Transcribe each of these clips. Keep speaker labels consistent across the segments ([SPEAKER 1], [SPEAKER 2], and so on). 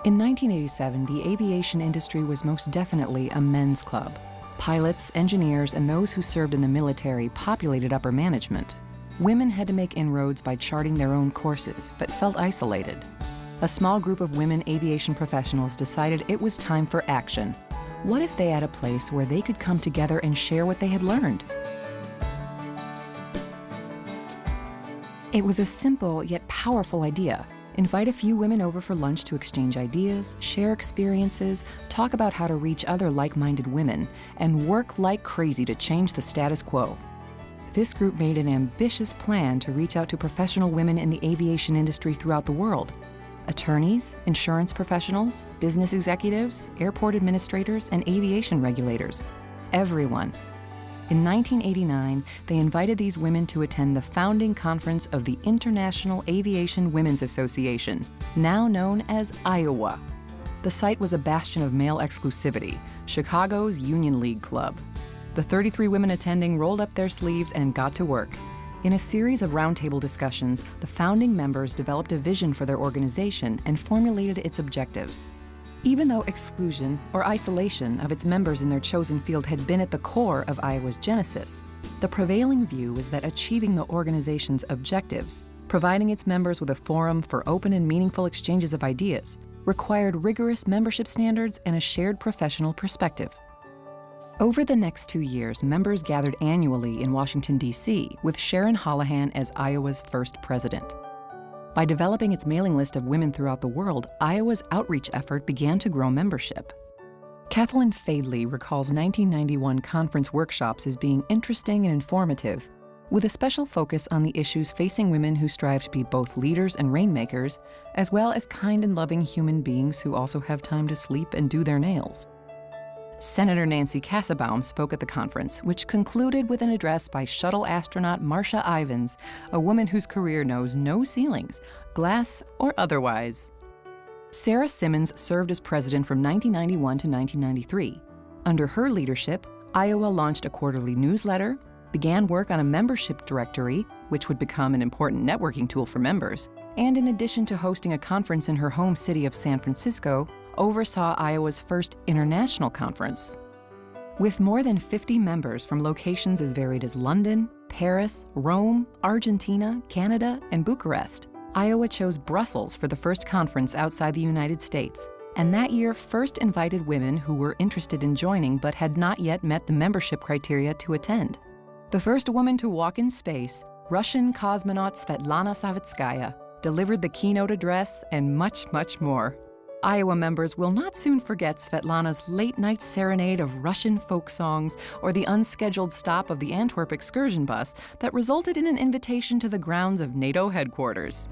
[SPEAKER 1] In 1987, the aviation industry was most definitely a men's club. Pilots, engineers, and those who served in the military populated upper management. Women had to make inroads by charting their own courses, but felt isolated. A small group of women aviation professionals decided it was time for action. What if they had a place where they could come together and share what they had learned? It was a simple yet powerful idea. Invite a few women over for lunch to exchange ideas, share experiences, talk about how to reach other like-minded women, and work like crazy to change the status quo. This group made an ambitious plan to reach out to professional women in the aviation industry throughout the world. Attorneys, insurance professionals, business executives, airport administrators, and aviation regulators. Everyone. In 1989, they invited these women to attend the founding conference of the International Aviation Women's Association, now known as IAWA. The site was a bastion of male exclusivity, Chicago's Union League Club. The 33 women attending rolled up their sleeves and got to work. In a series of roundtable discussions, the founding members developed a vision for their organization and formulated its objectives. Even though exclusion or isolation of its members in their chosen field had been at the core of IAWA's genesis, the prevailing view was that achieving the organization's objectives, providing its members with a forum for open and meaningful exchanges of ideas, required rigorous membership standards and a shared professional perspective. Over the next 2 years, members gathered annually in Washington, D.C., with Sharon Holohan as IAWA's first president. By developing its mailing list of women throughout the world, IAWA's outreach effort began to grow membership. Kathleen Fadley recalls 1991 conference workshops as being interesting and informative, with a special focus on the issues facing women who strive to be both leaders and rainmakers, as well as kind and loving human beings who also have time to sleep and do their nails. Senator Nancy Kassebaum spoke at the conference, which concluded with an address by shuttle astronaut Marcia Ivins, a woman whose career knows no ceilings, glass or otherwise. Sarah Simmons served as president from 1991 to 1993. Under her leadership, IAWA launched a quarterly newsletter, began work on a membership directory, which would become an important networking tool for members, and in addition to hosting a conference in her home city of San Francisco, oversaw IAWA's first international conference. With more than 50 members from locations as varied as London, Paris, Rome, Argentina, Canada, and Bucharest, IAWA chose Brussels for the first conference outside the United States, and that year first invited women who were interested in joining but had not yet met the membership criteria to attend. The first woman to walk in space, Russian cosmonaut Svetlana Savitskaya, delivered the keynote address and much, much more. IAWA members will not soon forget Svetlana's late-night serenade of Russian folk songs or the unscheduled stop of the Antwerp excursion bus that resulted in an invitation to the grounds of NATO headquarters.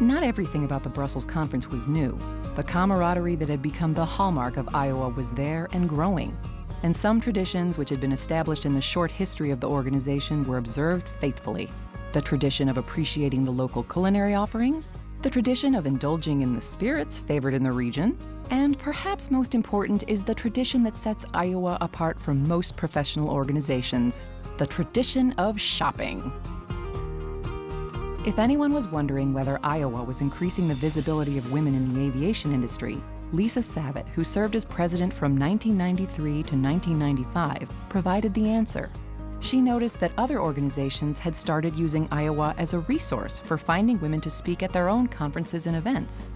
[SPEAKER 1] Not everything about the Brussels conference was new. The camaraderie that had become the hallmark of IAWA was there and growing. And some traditions which had been established in the short history of the organization were observed faithfully. The tradition of appreciating the local culinary offerings, the tradition of indulging in the spirits favored in the region, and perhaps most important is the tradition that sets IAWA apart from most professional organizations, the tradition of shopping. If anyone was wondering whether IAWA was increasing the visibility of women in the aviation industry, Lisa Savitt, who served as president from 1993 to 1995, provided the answer. She noticed that other organizations had started using IAWA as a resource for finding women to speak at their own conferences and events.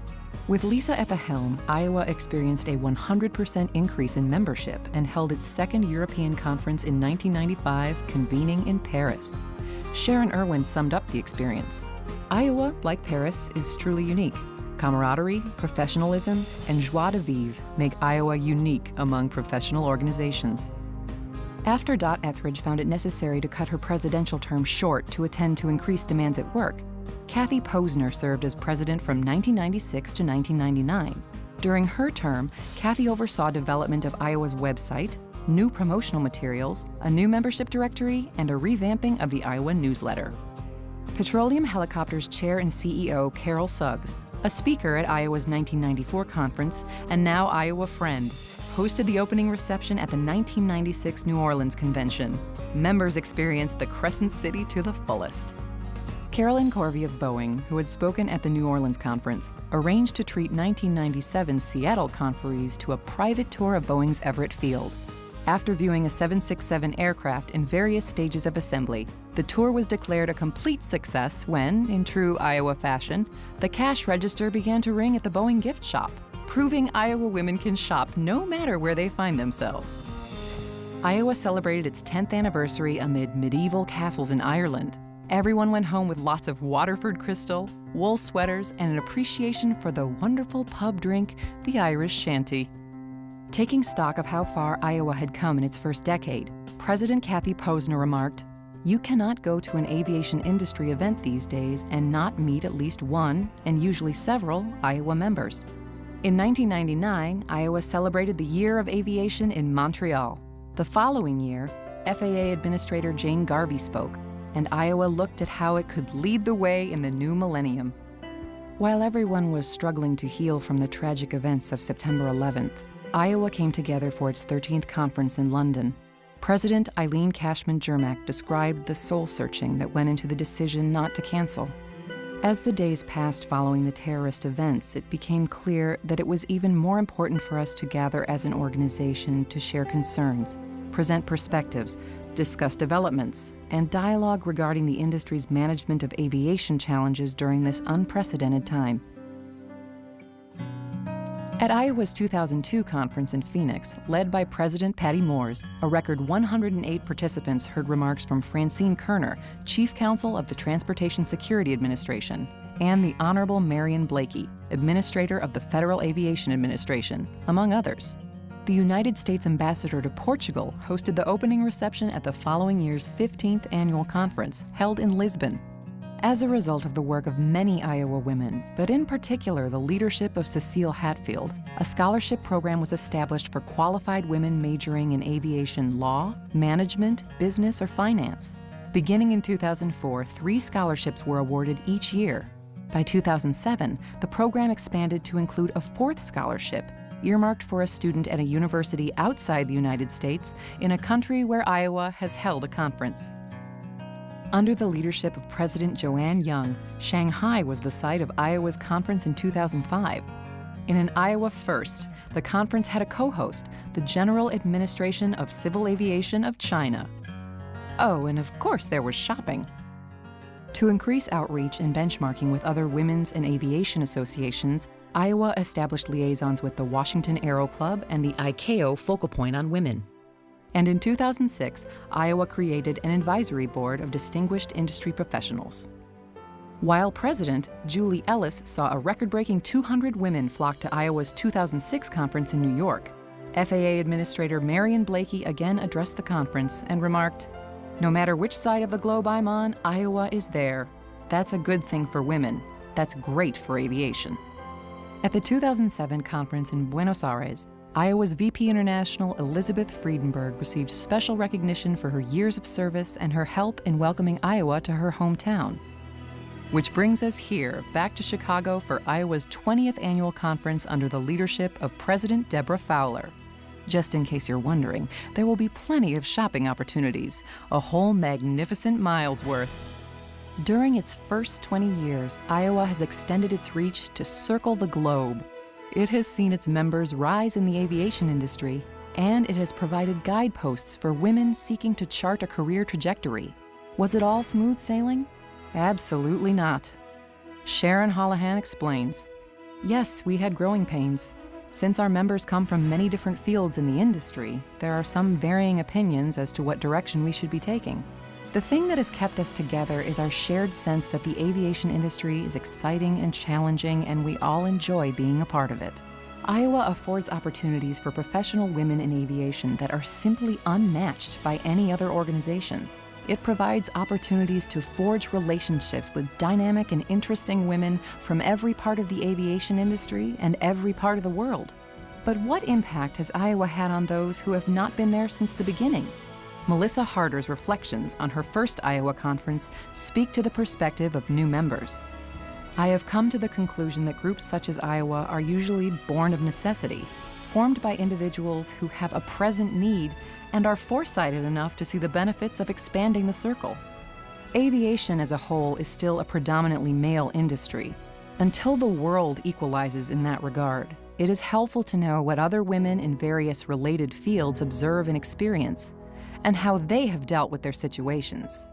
[SPEAKER 1] With Lisa at the helm, IAWA experienced a 100% increase in membership and held its second European conference in 1995, convening in Paris. Sharon Irwin summed up the experience. IAWA, like Paris, is truly unique. Camaraderie, professionalism, and joie de vivre make IAWA unique among professional organizations. After Dot Etheridge found it necessary to cut her presidential term short to attend to increased demands at work, Kathy Posner served as president from 1996 to 1999. During her term, Kathy oversaw development of IAWA's website, new promotional materials, a new membership directory, and a revamping of the IAWA newsletter. Petroleum Helicopters Chair and CEO Carol Suggs, a speaker at IAWA's 1994 conference and now IAWA friend, hosted the opening reception at the 1996 New Orleans convention. Members experienced the Crescent City to the fullest. Carolyn Corvey of Boeing, who had spoken at the New Orleans conference, arranged to treat 1997 Seattle conferees to a private tour of Boeing's Everett Field. After viewing a 767 aircraft in various stages of assembly, the tour was declared a complete success when, in true Iowa fashion, the cash register began to ring at the Boeing gift shop, proving Iowa women can shop no matter where they find themselves. Iowa celebrated its 10th anniversary amid medieval castles in Ireland. Everyone went home with lots of Waterford crystal, wool sweaters, and an appreciation for the wonderful pub drink, the Irish shanty. Taking stock of how far Iowa had come in its first decade, President Kathy Posner remarked, "You cannot go to an aviation industry event these days and not meet at least one, and usually several, Iowa members." In 1999, Iowa celebrated the Year of Aviation in Montreal. The following year, FAA Administrator Jane Garvey spoke, and Iowa looked at how it could lead the way in the new millennium. While everyone was struggling to heal from the tragic events of September 11th, Iowa came together for its 13th conference in London. President Eileen Cashman Jermak described the soul-searching that went into the decision not to cancel. As the days passed following the terrorist events, it became clear that it was even more important for us to gather as an organization to share concerns, present perspectives, discuss developments, and dialogue regarding the industry's management of aviation challenges during this unprecedented time. At Iowa's 2002 conference in Phoenix, led by President Patty Moores, a record 108 participants heard remarks from Francine Kerner, Chief Counsel of the Transportation Security Administration, and the Honorable Marion Blakey, Administrator of the Federal Aviation Administration, among others. The United States Ambassador to Portugal hosted the opening reception at the following year's 15th annual conference, held in Lisbon. As a result of the work of many Iowa women, but in particular the leadership of Cecile Hatfield, a scholarship program was established for qualified women majoring in aviation law, management, business, or finance. Beginning in 2004, 3 scholarships were awarded each year. By 2007, the program expanded to include a 4th scholarship, earmarked for a student at a university outside the United States in a country where Iowa has held a conference. Under the leadership of President Joanne Young, Shanghai was the site of Iowa's conference in 2005. In an Iowa first, the conference had a co-host, the General Administration of Civil Aviation of China. Oh, and of course there was shopping. To increase outreach and benchmarking with other women's and aviation associations, Iowa established liaisons with the Washington Aero Club and the ICAO Focal Point on Women. And in 2006, Iowa created an advisory board of distinguished industry professionals. While president, Julie Ellis saw a record-breaking 200 women flock to Iowa's 2006 conference in New York. FAA Administrator Marion Blakey again addressed the conference and remarked, "No matter which side of the globe I'm on, Iowa is there. That's a good thing for women. That's great for aviation." At the 2007 conference in Buenos Aires, Iowa's VP International Elizabeth Friedenberg received special recognition for her years of service and her help in welcoming Iowa to her hometown. Which brings us here, back to Chicago for Iowa's 20th annual conference under the leadership of President Deborah Fowler. Just in case you're wondering, there will be plenty of shopping opportunities, a whole magnificent mile's worth. During its first 20 years, Iowa has extended its reach to circle the globe. It has seen its members rise in the aviation industry, and it has provided guideposts for women seeking to chart a career trajectory. Was it all smooth sailing? Absolutely not. Sharon Holohan explains, "Yes, we had growing pains. Since our members come from many different fields in the industry, there are some varying opinions as to what direction we should be taking. The thing that has kept us together is our shared sense that the aviation industry is exciting and challenging, and we all enjoy being a part of it. Iowa affords opportunities for professional women in aviation that are simply unmatched by any other organization. It provides opportunities to forge relationships with dynamic and interesting women from every part of the aviation industry and every part of the world. But what impact has Iowa had on those who have not been there since the beginning?" Melissa Harder's reflections on her first Iowa conference speak to the perspective of new members. "I have come to the conclusion that groups such as Iowa are usually born of necessity, formed by individuals who have a present need and are foresighted enough to see the benefits of expanding the circle. Aviation as a whole is still a predominantly male industry. Until the world equalizes in that regard, it is helpful to know what other women in various related fields observe and experience, and how they have dealt with their situations.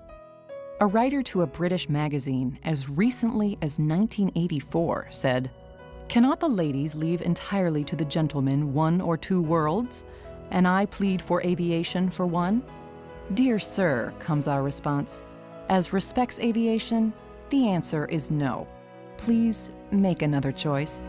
[SPEAKER 1] A writer to a British magazine as recently as 1984 said, "Cannot the ladies leave entirely to the gentlemen one or two worlds? And I plead for aviation for one?" "Dear sir," comes our response, "as respects aviation, the answer is no. Please make another choice."